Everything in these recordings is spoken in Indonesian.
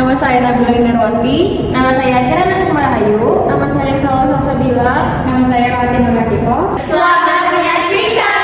Nama saya Nabila Indarwati. Nama saya Kirana Sumarahayu. Nama saya Salwa Salsabila. Nama saya Rawati Nurhatiko. Selamat menyaksikan.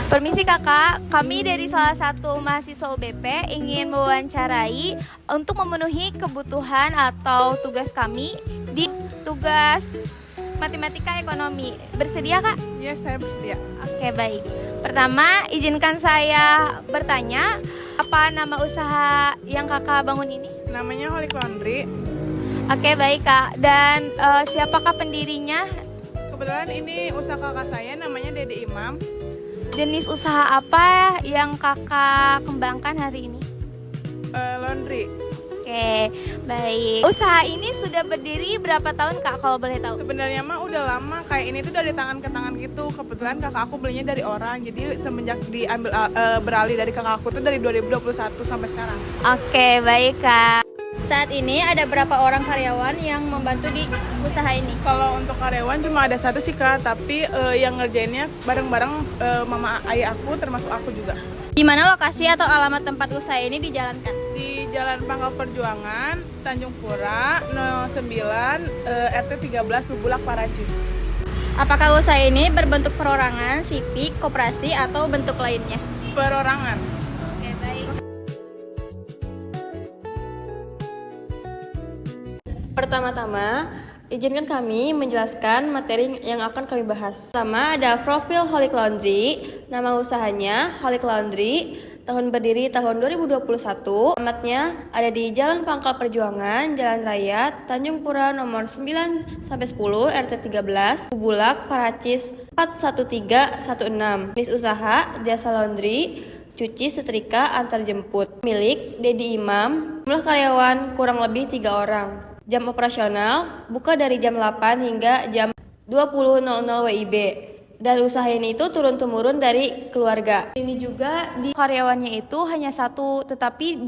Permisi kakak, kami dari salah satu mahasiswa UBP ingin mewawancarai untuk memenuhi kebutuhan atau tugas kami di tugas matematika ekonomi. Bersedia kak? Yes, saya bersedia. Oke baik. Pertama, izinkan saya bertanya, apa nama usaha yang kakak bangun ini? Namanya Holy Laundry. Oke baik kak, dan siapakah pendirinya? Kebetulan ini usaha kakak saya, namanya Dede Imam. Jenis usaha apa yang kakak kembangkan hari ini? Laundry. Oke, baik. Usaha ini sudah berdiri berapa tahun kak kalau boleh tahu? Sebenarnya mah udah lama, kayak ini tuh dari tangan ke tangan gitu. Kebetulan kakak aku belinya dari orang, jadi semenjak diambil beralih dari kakak aku tuh dari 2021 sampai sekarang. Oke, baik kak. Saat ini ada berapa orang karyawan yang membantu di usaha ini? Kalau untuk karyawan cuma ada satu sih kak, tapi yang ngerjainnya bareng-bareng mama ayah aku termasuk aku juga. Di mana lokasi atau alamat tempat usaha ini dijalankan? Di Jalan Pangkal Perjuangan, Tanjung Pura, 09, RT 13, Bubulak, Paracis. Apakah usaha ini berbentuk perorangan, sipik, koperasi, atau bentuk lainnya? Perorangan. Oke, baik. Pertama-tama, izinkan kami menjelaskan materi yang akan kami bahas. Pertama ada profil Holy Laundry, nama usahanya Holy Laundry, tahun berdiri tahun 2021, alamatnya ada di Jalan Pangkal Perjuangan, Jalan Raya, Tanjung Pura nomor 9-10, RT 13, Bubulak, Paracis 41316. Jenis usaha jasa laundry, cuci setrika antar jemput. Milik Dedi Imam. Jumlah karyawan kurang lebih 3 orang. Jam operasional buka dari jam 8 hingga jam 20.00 WIB. Dan usaha ini itu turun-temurun dari keluarga. Ini juga di karyawannya itu hanya satu, tetapi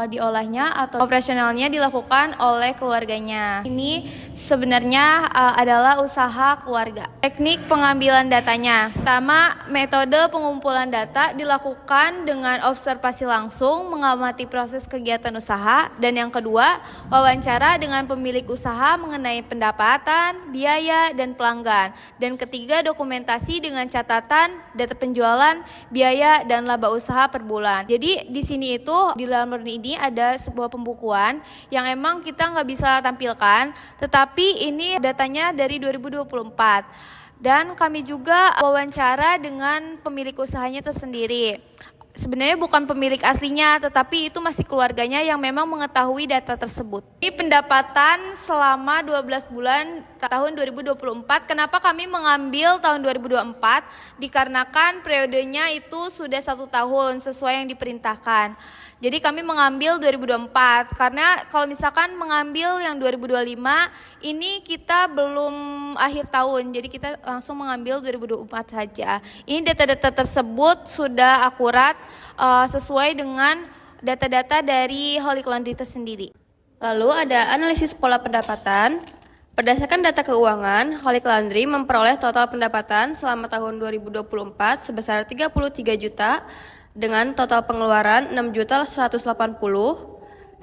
diolahnya atau operasionalnya dilakukan oleh keluarganya. Ini sebenarnya adalah usaha keluarga. Teknik pengambilan datanya. Pertama, metode pengumpulan data dilakukan dengan observasi langsung, mengamati proses kegiatan usaha. Dan yang kedua, wawancara dengan pemilik usaha mengenai pendapatan, biaya, dan pelanggan. Dan ketiga, dokumentasi dengan catatan data penjualan, biaya, dan laba usaha per bulan. Jadi di sini itu di dalam learning ini ada sebuah pembukuan yang emang kita nggak bisa tampilkan, tetapi ini datanya dari 2024. Dan kami juga wawancara dengan pemilik usahanya tersendiri. Sebenarnya bukan pemilik aslinya, tetapi itu masih keluarganya yang memang mengetahui data tersebut. Ini pendapatan selama 12 bulan tahun 2024. Kenapa kami mengambil tahun 2024? Dikarenakan periodenya itu sudah 1 tahun sesuai yang diperintahkan. Jadi kami mengambil 2024 karena kalau misalkan mengambil yang 2025 ini kita belum akhir tahun, jadi kita langsung mengambil 2024 saja. Ini data-data tersebut sudah akurat sesuai dengan data-data dari Holy Laundry tersendiri. Lalu ada analisis pola pendapatan. Berdasarkan data keuangan, Holy Laundry memperoleh total pendapatan selama tahun 2024 sebesar 33 juta dengan total pengeluaran 6.180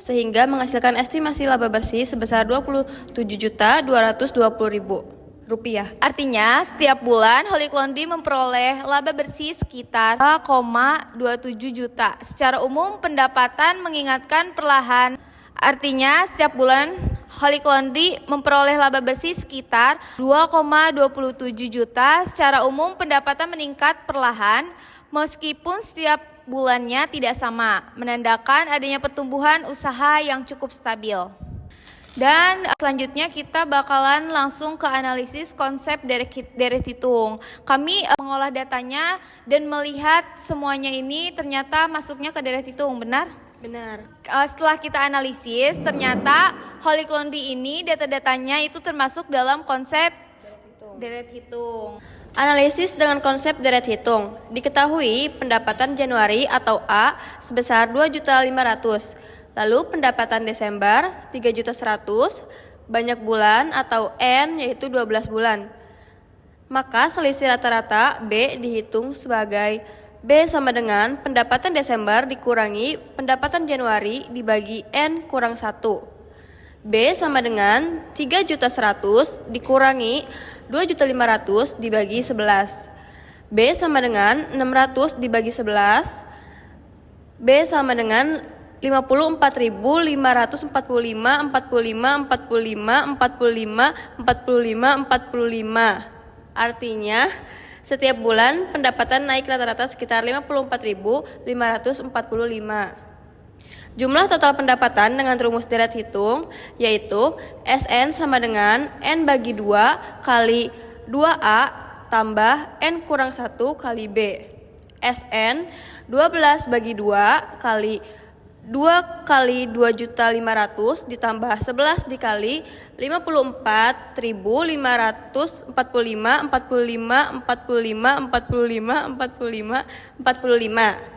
sehingga menghasilkan estimasi laba bersih sebesar 27.220.000 rupiah. Artinya setiap bulan Holy Laundry memperoleh laba bersih sekitar 2,27 juta. Secara umum pendapatan mengingatkan perlahan. Artinya setiap bulan Holy Laundry memperoleh laba bersih sekitar 2,27 juta. Secara umum pendapatan meningkat perlahan meskipun setiap bulannya tidak sama, menandakan adanya pertumbuhan usaha yang cukup stabil. Dan selanjutnya kita bakalan langsung ke analisis konsep deret hitung. Kami mengolah datanya dan melihat semuanya ini ternyata masuknya ke deret hitung, benar? Benar. Setelah kita analisis, ternyata Holik Laundry ini data-datanya itu termasuk dalam konsep deret hitung. Analisis dengan konsep deret hitung. Diketahui pendapatan Januari atau A sebesar 2.500.000. Lalu pendapatan Desember 3.100.000, banyak bulan atau N yaitu 12 bulan. Maka selisih rata-rata B dihitung sebagai B sama dengan pendapatan Desember dikurangi pendapatan Januari dibagi N kurang 1. B sama dengan 3.100.000 dikurangi 2.500.000 dibagi 11. B sama dengan 600 dibagi 11. B sama dengan 54.545, 45, 45, 45, 45. Artinya, setiap bulan pendapatan naik rata-rata sekitar 54.545. Jumlah total pendapatan dengan rumus deret hitung yaitu SN sama dengan N bagi 2 kali 2A tambah N kurang 1 kali B. SN 12 bagi 2 kali 2 kali 2.500.000 ditambah 11 dikali 54.545, 45, 45, 45.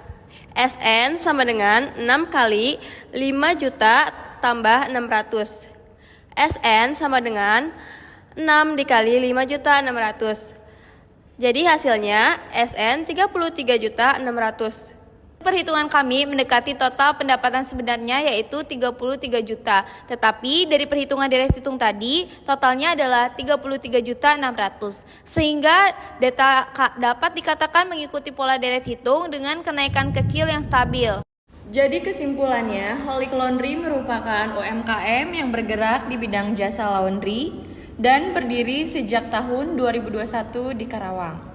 SN sama dengan 6 kali 5 juta tambah 600. SN sama dengan 6 dikali 5.600.000. Jadi hasilnya SN 33.600.000. Perhitungan kami mendekati total pendapatan sebenarnya yaitu 33 juta. Tetapi dari perhitungan deret hitung tadi, totalnya adalah 33.600.000. Sehingga data dapat dikatakan mengikuti pola deret hitung dengan kenaikan kecil yang stabil. Jadi kesimpulannya, Holik Laundry merupakan UMKM yang bergerak di bidang jasa laundry dan berdiri sejak tahun 2021 di Karawang.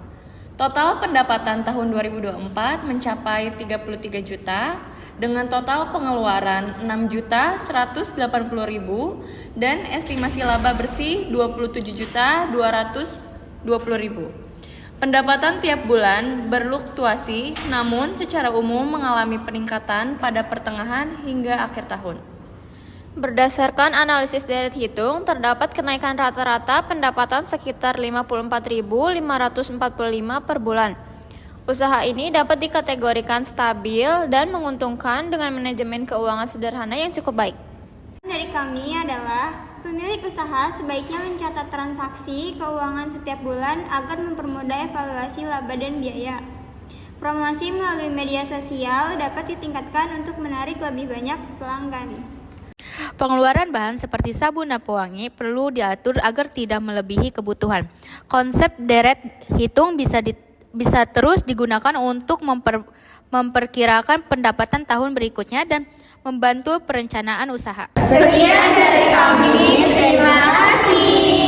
Total pendapatan tahun 2024 mencapai 33 juta dengan total pengeluaran 6.180.000 dan estimasi laba bersih 27.220.000. Pendapatan tiap bulan berfluktuasi namun secara umum mengalami peningkatan pada pertengahan hingga akhir tahun. Berdasarkan analisis deret hitung, terdapat kenaikan rata-rata pendapatan sekitar 54.545 per bulan. Usaha ini dapat dikategorikan stabil dan menguntungkan dengan manajemen keuangan sederhana yang cukup baik. Dari kami adalah pemilik usaha sebaiknya mencatat transaksi keuangan setiap bulan agar mempermudah evaluasi laba dan biaya. Promosi melalui media sosial dapat ditingkatkan untuk menarik lebih banyak pelanggan. Pengeluaran bahan seperti sabun dan pewangi perlu diatur agar tidak melebihi kebutuhan. Konsep deret hitung bisa terus digunakan untuk memperkirakan pendapatan tahun berikutnya dan membantu perencanaan usaha. Sekian dari kami, terima kasih.